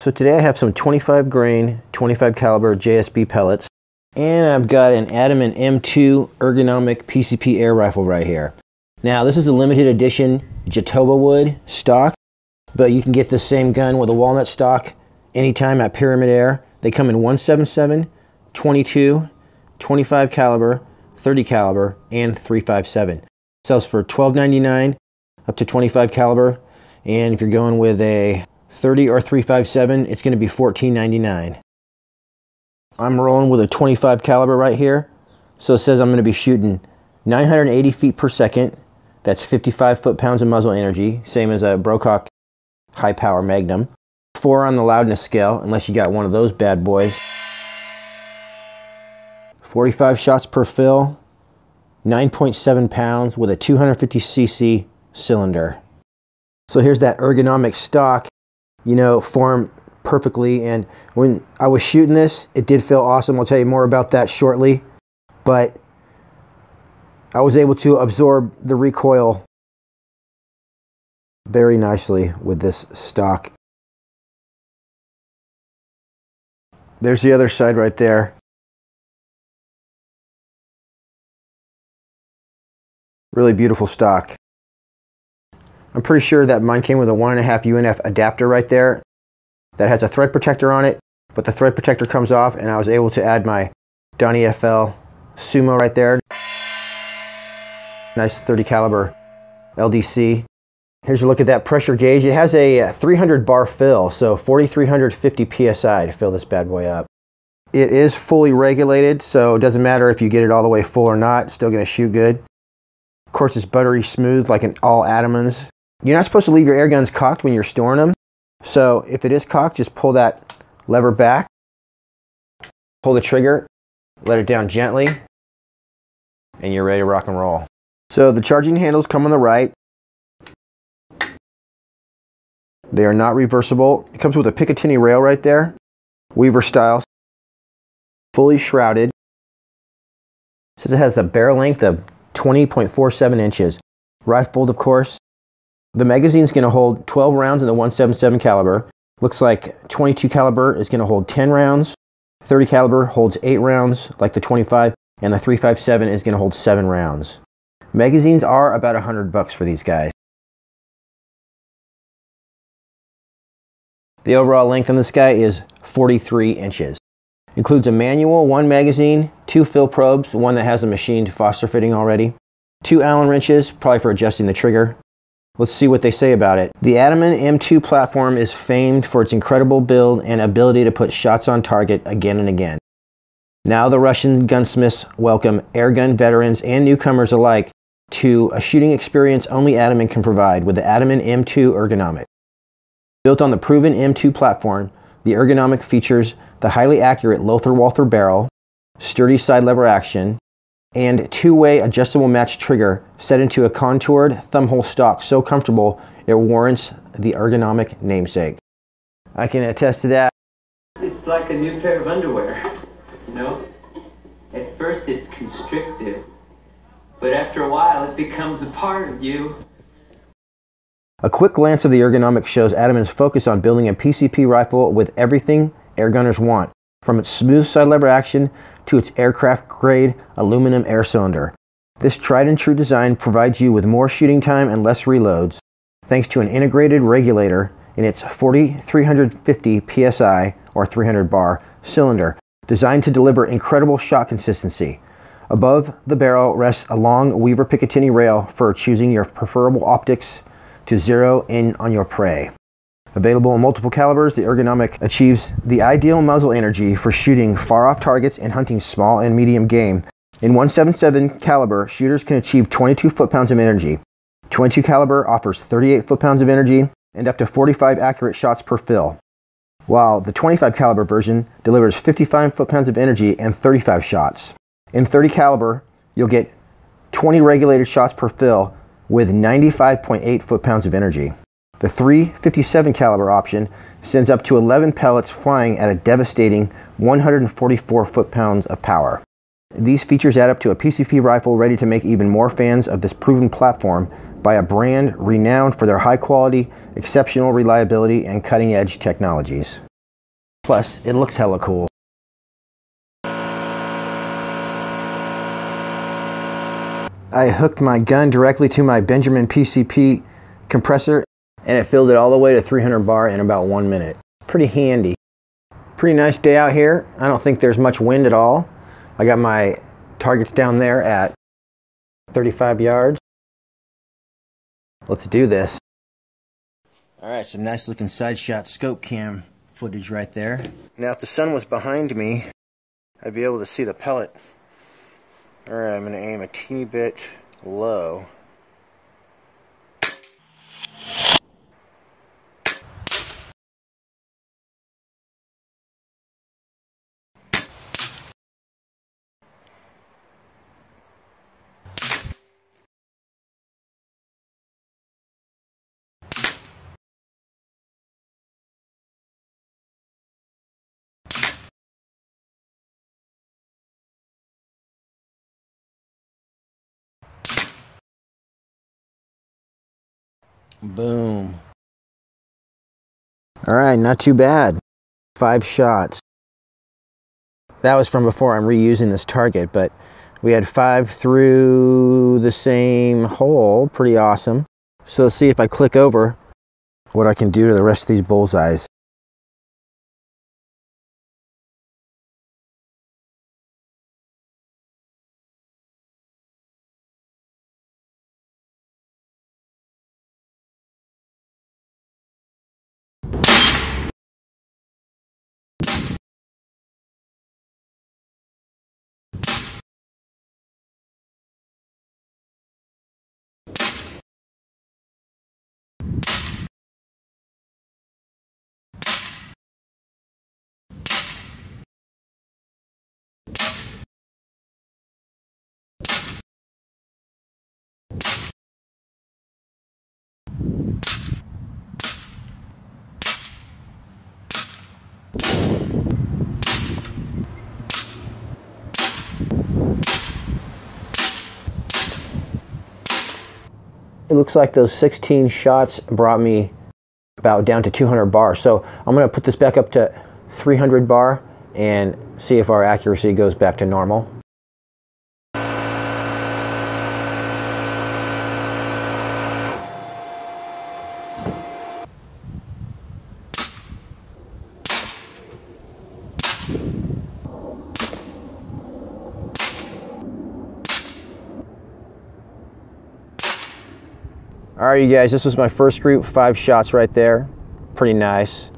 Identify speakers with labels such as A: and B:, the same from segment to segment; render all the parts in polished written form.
A: So today I have some 25 grain, 25 caliber JSB pellets, and I've got an Ataman M2 Ergonomic PCP air rifle right here. Now this is a limited edition Jotoba wood stock, but you can get the same gun with a walnut stock anytime at Pyramid Air. They come in 177, 22, 25 caliber, 30 caliber, and 357. Sells for $12.99 up to 25 caliber, and if you're going with a 30 or 357, it's going to be $14.99. I'm rolling with a 25 caliber right here. So it says I'm going to be shooting 980 feet per second. That's 55 foot-pounds of muzzle energy, same as a Brocock high power Magnum. 4 on the loudness scale, unless you got one of those bad boys. 45 shots per fill, 9.7 pounds with a 250cc cylinder. So here's that ergonomic stock, you know, formed perfectly, and when I was shooting this, it did feel awesome. I'll tell you more about that shortly, but I was able to absorb the recoil very nicely with this stock. There's the other side right there. Really beautiful stock. I'm pretty sure that mine came with a 1.5 UNF adapter right there that has a thread protector on it, but the thread protector comes off, and I was able to add my Donnie FL Sumo right there. Nice 30 caliber LDC. Here's a look at that pressure gauge. It has a 300 bar fill, so 4,350 psi to fill this bad boy up. It is fully regulated, so it doesn't matter if you get it all the way full or not, it's still going to shoot good. Of course, it's buttery smooth like in all Atamans. You're not supposed to leave your air guns cocked when you're storing them. So if it is cocked, just pull that lever back, pull the trigger, let it down gently, and you're ready to rock and roll. So the charging handles come on the right. They are not reversible. It comes with a Picatinny rail right there, Weaver style, fully shrouded. It says it has a barrel length of 20.47 inches. Rifled, of course. The magazine's going to hold 12 rounds in the 177 caliber. Looks like 22 caliber is going to hold 10 rounds. 30 caliber holds 8 rounds like the 25, and the 357 is going to hold 7 rounds. Magazines are about $100 for these guys. The overall length on this guy is 43 inches. Includes a manual, 1 magazine, 2 fill probes, one that has a machined Foster fitting already, 2 Allen wrenches, probably for adjusting the trigger. Let's see what they say about it. The Ataman M2 platform is famed for its incredible build and ability to put shots on target again and again. Now the Russian gunsmiths welcome airgun veterans and newcomers alike to a shooting experience only Ataman can provide with the Ataman M2 Ergonomic. Built on the proven M2 platform, the Ergonomic features the highly accurate Lothar Walther barrel, sturdy side lever action, and 2-way adjustable match trigger set into a contoured thumbhole stock so comfortable it warrants the Ergonomic namesake. I can attest to that.
B: It's like a new pair of underwear, you know? At first it's constrictive, but after a while it becomes a part of you.
A: A quick glance of the Ergonomic shows Ataman's focus on building a PCP rifle with everything airgunners want, from its smooth side lever action to its aircraft-grade aluminum air cylinder. This tried-and-true design provides you with more shooting time and less reloads, thanks to an integrated regulator in its 4,350 psi or 300 bar cylinder, designed to deliver incredible shot consistency. Above the barrel rests a long Weaver Picatinny rail for choosing your preferable optics to zero in on your prey. Available in multiple calibers, the Ergonomic achieves the ideal muzzle energy for shooting far-off targets and hunting small and medium game. In 177 caliber, shooters can achieve 22 foot-pounds of energy. 22 caliber offers 38 foot-pounds of energy and up to 45 accurate shots per fill, while the 25 caliber version delivers 55 foot-pounds of energy and 35 shots. In 30 caliber, you'll get 20 regulated shots per fill with 95.8 foot-pounds of energy. The 357 caliber option sends up to 11 pellets flying at a devastating 144 foot-pounds of power. These features add up to a PCP rifle ready to make even more fans of this proven platform by a brand renowned for their high quality, exceptional reliability, and cutting-edge technologies. Plus, it looks hella cool. I hooked my gun directly to my Benjamin PCP compressor, and it filled it all the way to 300 bar in about 1 minute. Pretty handy. Pretty nice day out here. I don't think there's much wind at all. I got my targets down there at 35 yards. Let's do this. All right, some nice looking side shot scope cam footage right there. Now, if the sun was behind me, I'd be able to see the pellet. All right, I'm going to aim a teeny bit low. Boom. All right, not too bad. 5 shots. That was from before. I'm reusing this target, but we had 5 through the same hole. Pretty awesome. So let's see if I click over what I can do to the rest of these bullseyes. It looks like those 16 shots brought me about down to 200 bar. So I'm going to put this back up to 300 bar and see if our accuracy goes back to normal. All right, you guys, this was my first group, 5 shots right there. Pretty nice.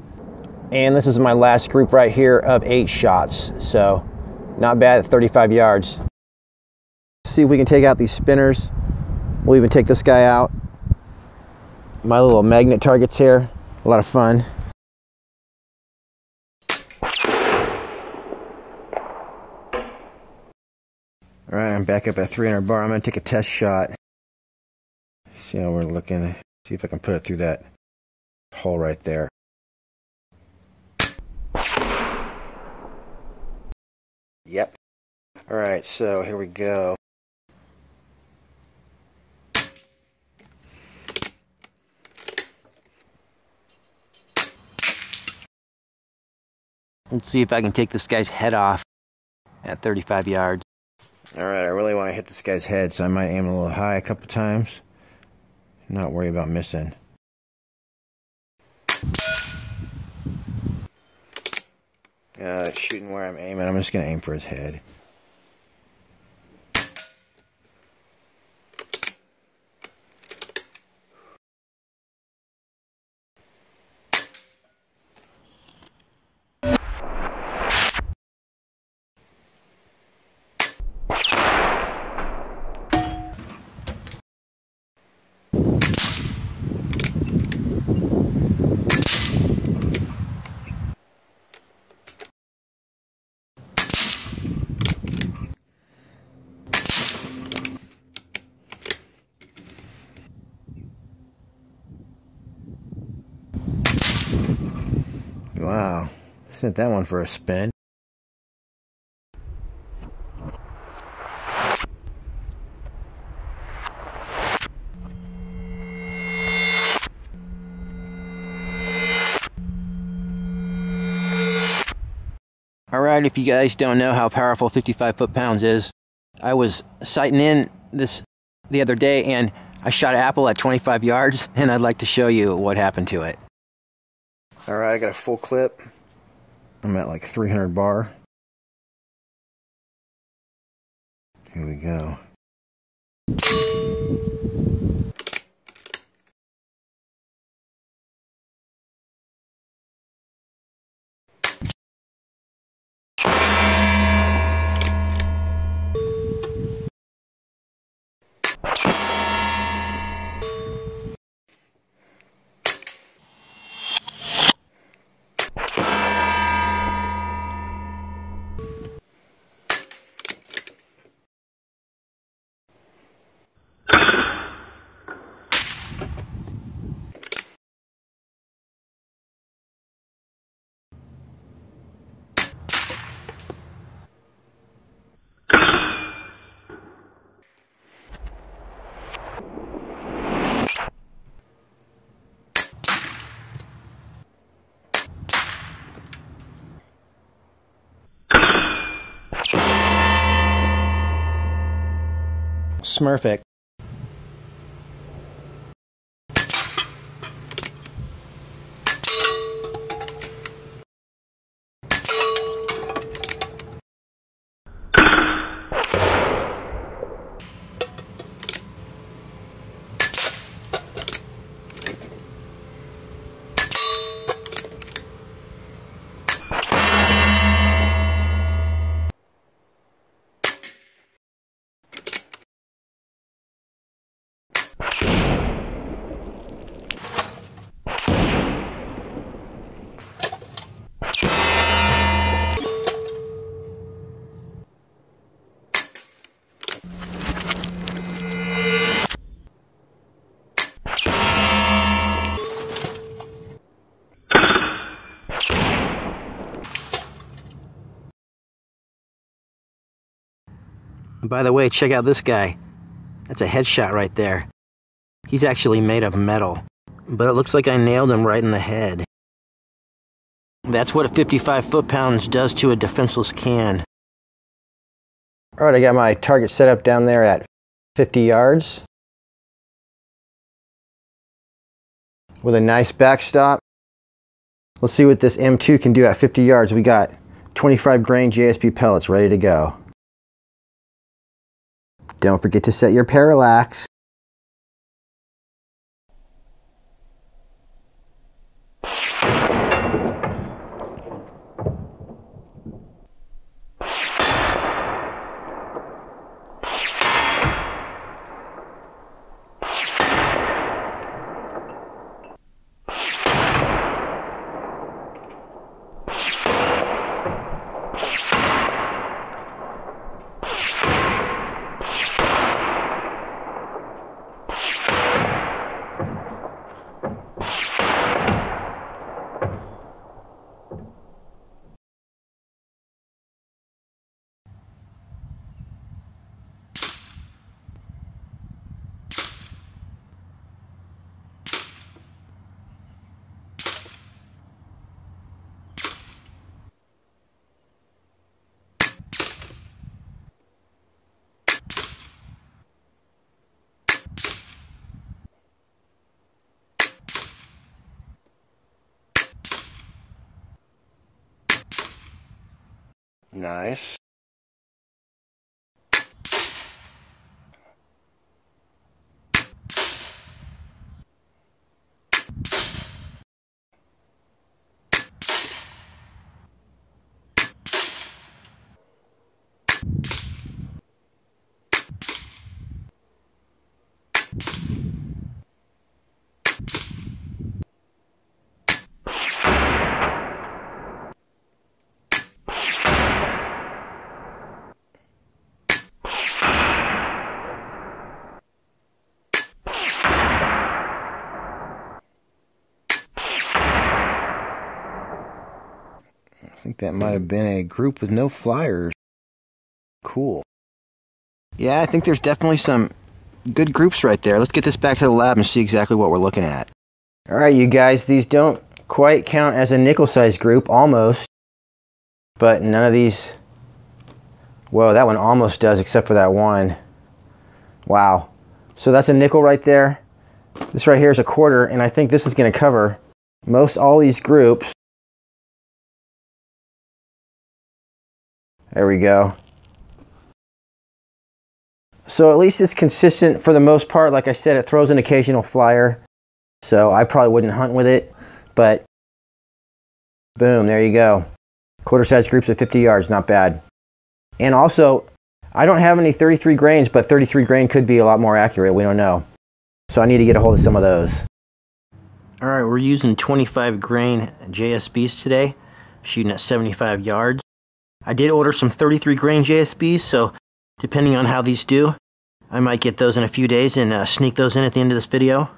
A: And this is my last group right here of 8 shots. So not bad at 35 yards. Let's see if we can take out these spinners. We'll even take this guy out. My little magnet targets here. A lot of fun. All right, I'm back up at 300 bar. I'm gonna take a test shot. See how we're looking. See if I can put it through that hole right there. Yep. All right, so here we go. Let's see if I can take this guy's head off at 35 yards. All right, I really want to hit this guy's head, so I might aim a little high a couple times. Not worry about missing. It's shooting where I'm aiming. I'm just going to aim for his head. Wow, sent that one for a spin. Alright, if you guys don't know how powerful 55 foot-pounds is, I was sighting in this the other day and I shot an apple at 25 yards, and I'd like to show you what happened to it. Alright, I got a full clip. I'm at like 300 bar. Here we go. Smurfing. By the way, check out this guy. That's a headshot right there. He's actually made of metal, but it looks like I nailed him right in the head. That's what 55 foot-pounds does to a defenseless can. Alright, I got my target set up down there at 50 yards. With a nice backstop. Let's see what this M2 can do at 50 yards. We got 25 grain JSP pellets ready to go. Don't forget to set your parallax. Nice. I think that might have been a group with no flyers. Cool. Yeah, I think there's definitely some good groups right there. Let's get this back to the lab and see exactly what we're looking at. Alright, you guys, these don't quite count as a nickel-sized group, almost. but none of these. Whoa, that one almost does, except for that one. Wow. So that's a nickel right there. This right here is a quarter, and I think this is going to cover most all these groups. There we go. So at least it's consistent for the most part. Like I said, it throws an occasional flyer, so I probably wouldn't hunt with it, but boom, there you go. Quarter size groups at 50 yards, not bad. And also, I don't have any 33 grains, but 33 grain could be a lot more accurate. We don't know. So I need to get a hold of some of those. All right, we're using 25 grain JSBs today, shooting at 75 yards. I did order some 33 grain JSBs, so depending on how these do, I might get those in a few days and sneak those in at the end of this video.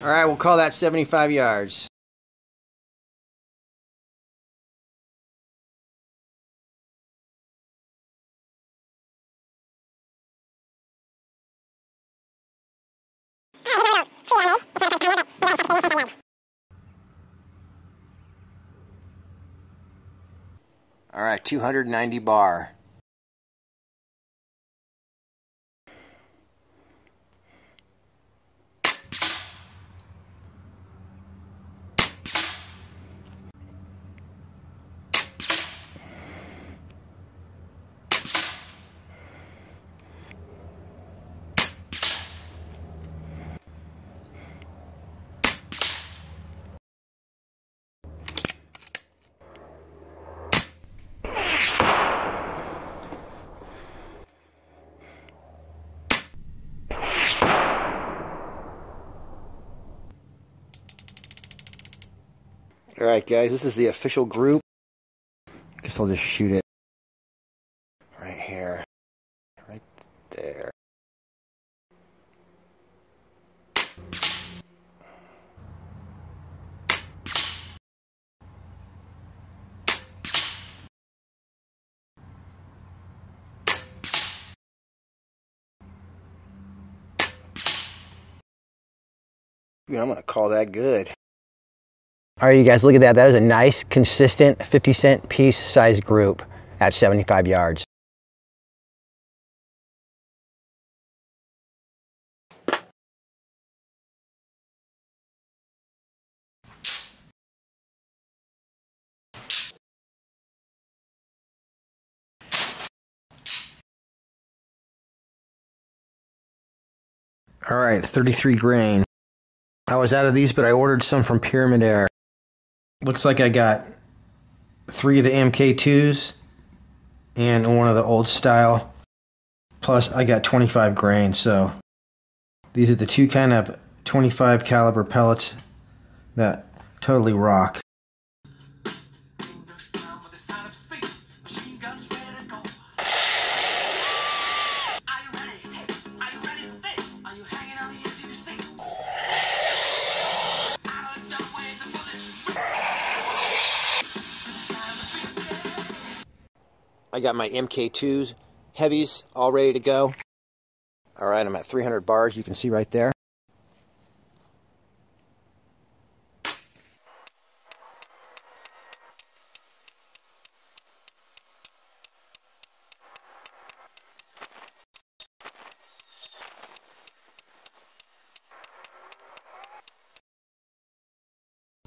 A: All right, we'll call that 75 yards. All right, 290 bar. Alright guys, this is the official group. I guess I'll just shoot it right here. Right there. I'm going to call that good. All right, you guys, look at that. That is a nice, consistent 50-cent piece size group at 75 yards. All right, 33 grain. I was out of these, but I ordered some from Pyramid Air. Looks like I got 3 of the MK2s and one of the old style. Plus I got 25 grain, so these are the 2 kind of 25 caliber pellets that totally rock. I got my MK2s heavies all ready to go. Alright, I'm at 300 bars, you can see right there.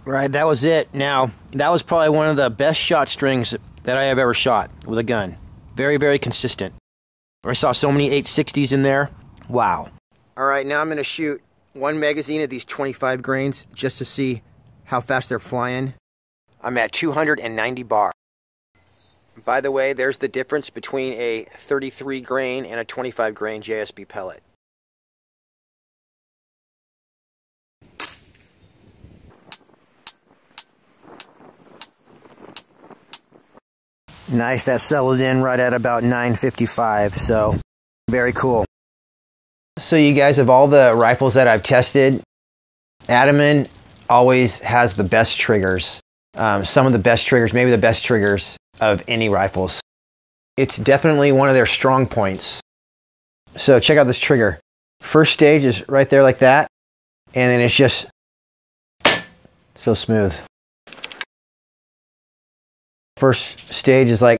A: Right, that was it. Now, that was probably one of the best shot strings that I have ever shot with a gun. Very, very consistent. I saw so many 860s in there. Wow. Alright, now I'm going to shoot 1 magazine of these 25 grains just to see how fast they're flying. I'm at 290 bar. By the way, there's the difference between a 33 grain and a 25 grain JSB pellet. Nice, that settled in right at about 955, so very cool. So you guys, of all the rifles that I've tested, Ataman always has the best triggers. Some of the best triggers, maybe the best triggers of any rifles. It's definitely one of their strong points. So check out this trigger. First stage is right there like that, and then it's just So smooth. First stage is like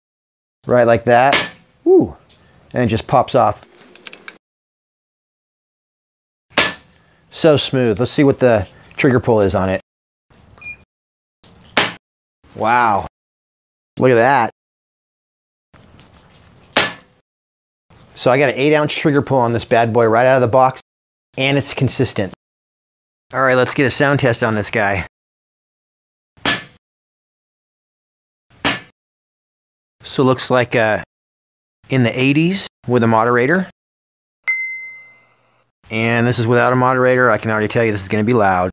A: right like that. Woo. And it just pops off. So smooth. Let's see what the trigger pull is on it. Wow. Look at that. So I got an 8-ounce trigger pull on this bad boy right out of the box, and it's consistent. All right, let's get a sound test on this guy. So it looks like in the 80s with a moderator. And this is without a moderator. I can already tell you this is going to be loud.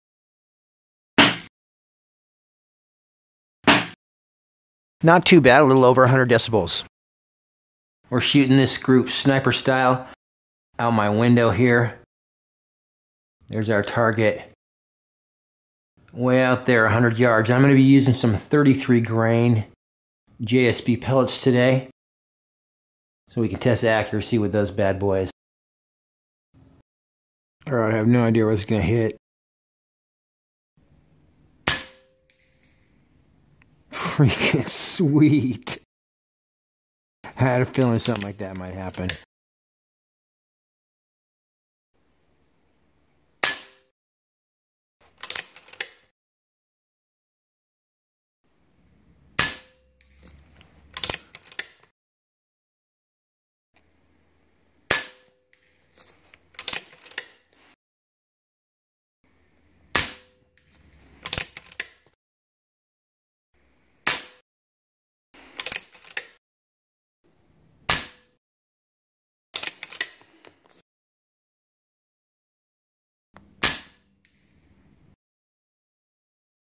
A: Not too bad, a little over 100 decibels. We're shooting this group sniper style out my window here. There's our target. Way out there, 100 yards. I'm going to be using some 33 grain JSB pellets today, so we can test accuracy with those bad boys. Alright, I have no idea where it's going to hit. Freaking sweet. I had a feeling something like that might happen.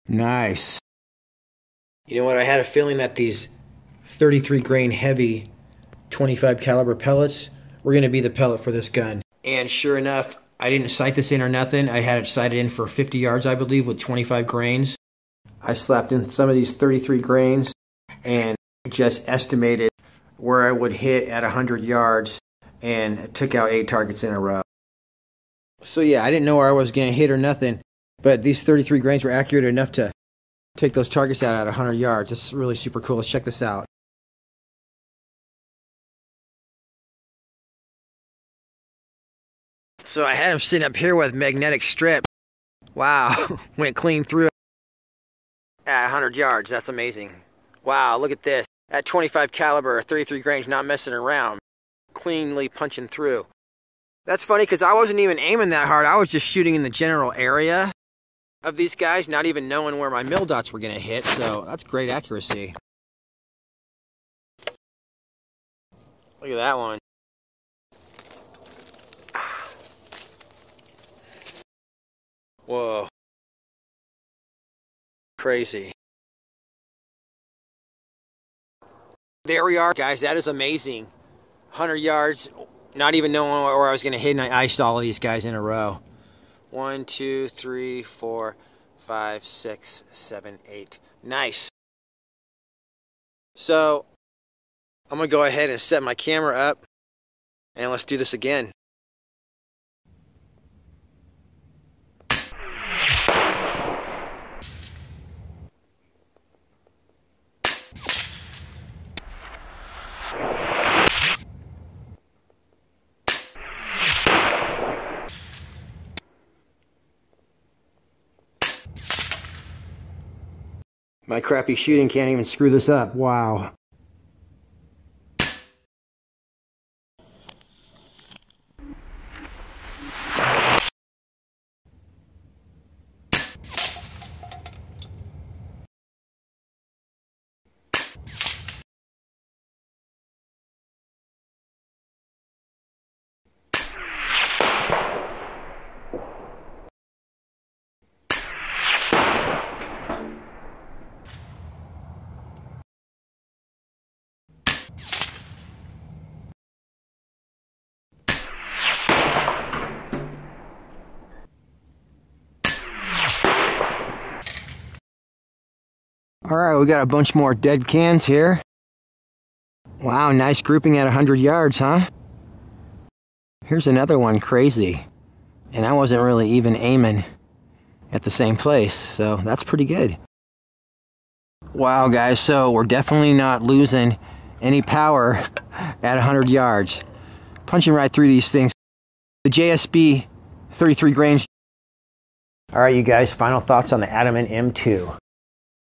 A: Nice. You know what? I had a feeling that these 33 grain heavy 25 caliber pellets were going to be the pellet for this gun. And sure enough, I didn't sight this in or nothing. I had it sighted in for 50 yards, I believe, with 25 grains. I slapped in some of these 33 grains and just estimated where I would hit at 100 yards and took out 8 targets in a row. So yeah, I didn't know where I was going to hit or nothing. But these 33 grains were accurate enough to take those targets out at 100 yards. This is really super cool. Let's check this out. So I had him sitting up here with magnetic strip. Wow, went clean through at 100 yards. That's amazing. Wow, look at this. At 25 caliber, 33 grains, not messing around. Cleanly punching through. That's funny because I wasn't even aiming that hard. I was just shooting in the general area of these guys, not even knowing where my mil dots were going to hit, so that's great accuracy. Look at that one. Whoa. Crazy. There we are, guys. That is amazing. 100 yards, not even knowing where I was going to hit, and I iced all of these guys in a row. 1, 2, 3, 4, 5, 6, 7, 8. Nice. So, I'm going to go ahead and set my camera up, and let's do this again. My crappy shooting can't even screw this up. Wow. Alright, we got a bunch more dead cans here. Wow, nice grouping at 100 yards, huh? Here's another one, crazy. And I wasn't really even aiming. at the same place. So that's pretty good. Wow, guys, so we're definitely not losing any power at 100 yards. Punching right through these things. The JSB 33 grains. All right, you guys, final thoughts on the Ataman M2.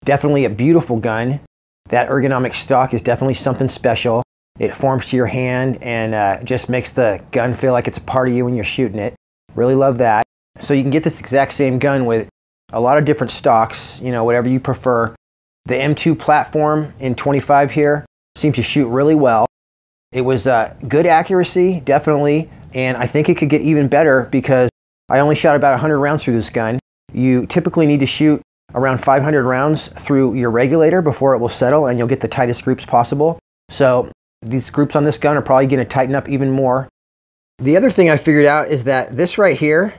A: Definitely a beautiful gun. That ergonomic stock is definitely something special. It forms to your hand and just makes the gun feel like it's a part of you when you're shooting it. Really love that. So you can get this exact same gun with a lot of different stocks, you know, whatever you prefer. The M2 platform in 25 here seems to shoot really well. It was good accuracy, definitely, and I think it could get even better because I only shot about 100 rounds through this gun. You typically need to shoot around 500 rounds through your regulator before it will settle and you'll get the tightest groups possible. So these groups on this gun are probably going to tighten up even more. The other thing I figured out is that this right here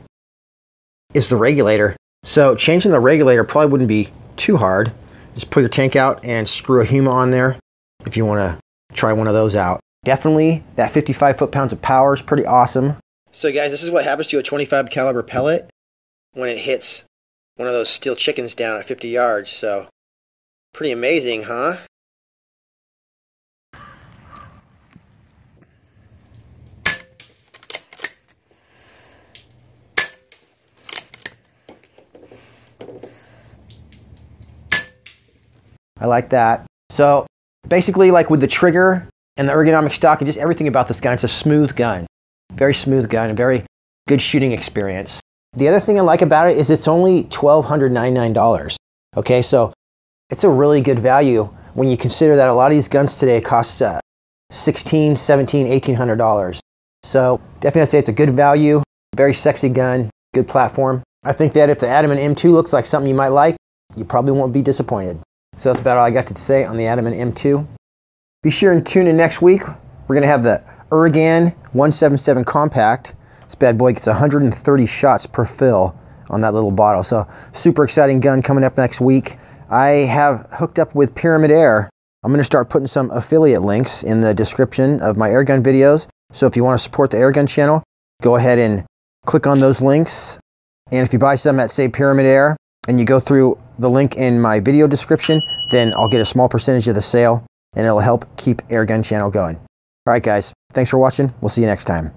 A: is the regulator. So changing the regulator probably wouldn't be too hard. Just pull your tank out and screw a Huma on there if you want to try one of those out. Definitely that 55 foot-pounds of power is pretty awesome. So guys, this is what happens to a 25 caliber pellet when it hits one of those steel chickens down at 50 yards. So pretty amazing, huh? I like that. So basically, like with the trigger and the ergonomic stock and just everything about this gun, it's a smooth gun. Very smooth gun, a very good shooting experience. The other thing I like about it is it's only $1,299. Okay, so it's a really good value when you consider that a lot of these guns today cost $1,600, $1,700, $1,800. So definitely I'd say it's a good value, very sexy gun, good platform. I think that if the Ataman M2 looks like something you might like, you probably won't be disappointed. So that's about all I got to say on the Ataman M2. Be sure and tune in next week. We're going to have the Ergan 177 Compact. This bad boy gets 130 shots per fill on that little bottle. So super exciting gun coming up next week. I have hooked up with Pyramid Air. I'm going to start putting some affiliate links in the description of my airgun videos. So if you want to support the airgun channel, go ahead and click on those links. And if you buy some at, say, Pyramid Air, and you go through the link in my video description, then I'll get a small percentage of the sale and it'll help keep Airgun channel going. All right, guys, thanks for watching. We'll see you next time.